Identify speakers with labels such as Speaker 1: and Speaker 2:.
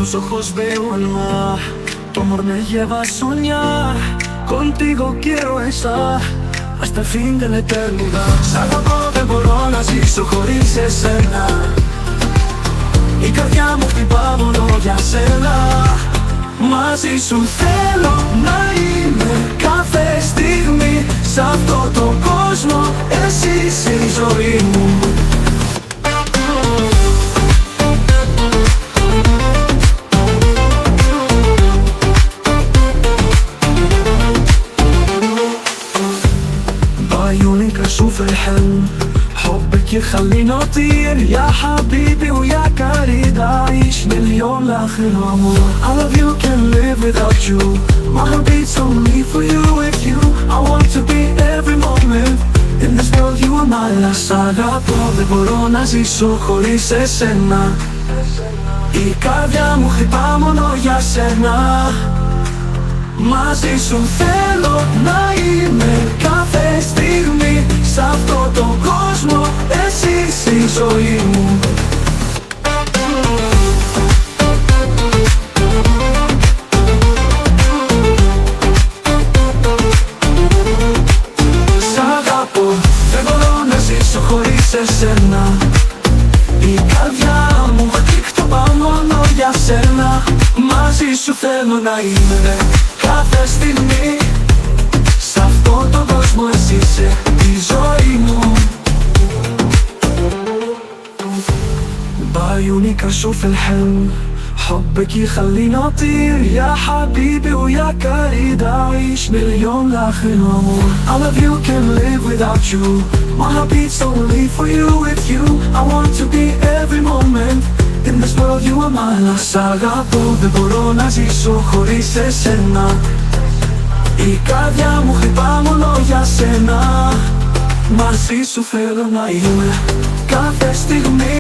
Speaker 1: tus ojos veo el mar, tu amor me lleva a soñar, contigo quiero estar hasta el fin de la eternidad. Salgo de Bologna, ζήσω χωρίς εσένα. Η καρδιά μου χτυπά μόνο για σένα. Μαζί σου θέλω να είμαι κάθε στιγμή. Σ' αυτό το κόσμο εσύ είσαι η ζωή μου. بعيونك اشوف الحلم حبك يخليني اطير يا حبيبي ويا كاريد اعيش مليون لاخر عمر. I love you, can't live without you. My heart beats only for you. With you I want to be every moment. In this world you are my last. Σ' αγαπώ, δεν μπορώ να ζήσω χωρίς εσένα. Η καρδιά μου χτυπά μόνο για σένα. Μαζί σου θέλω να είμαι κάθε στιγμή. Σ' αυτό το κόσμο εσύ είσαι η ζωή μου. Σ' αγαπώ, δεν μπορώ να ζήσω χωρίς εσένα. Η καρδιά μου χτυπά μόνο για σένα. Μαζί σου θέλω να είμαι κάθε στιγμή. Σ' αυτόν τον κόσμο εσύ είσαι η ζωή μου. بعيونك اشوف الحلم حبك يخليني اطير يا حبيبي ويا كاريد اعيش مليون لاخر عمر. I love you, can't live without you. My heart beats only for you. With you I want to be every moment. In this world you are my last. Σ' αγαπώ, δεν μπορώ να ζήσω χωρίς εσένα. Η καρδιά μου χτυπά μόνο για σένα. Μαζί σου θέλω να είμαι κάθε στιγμή.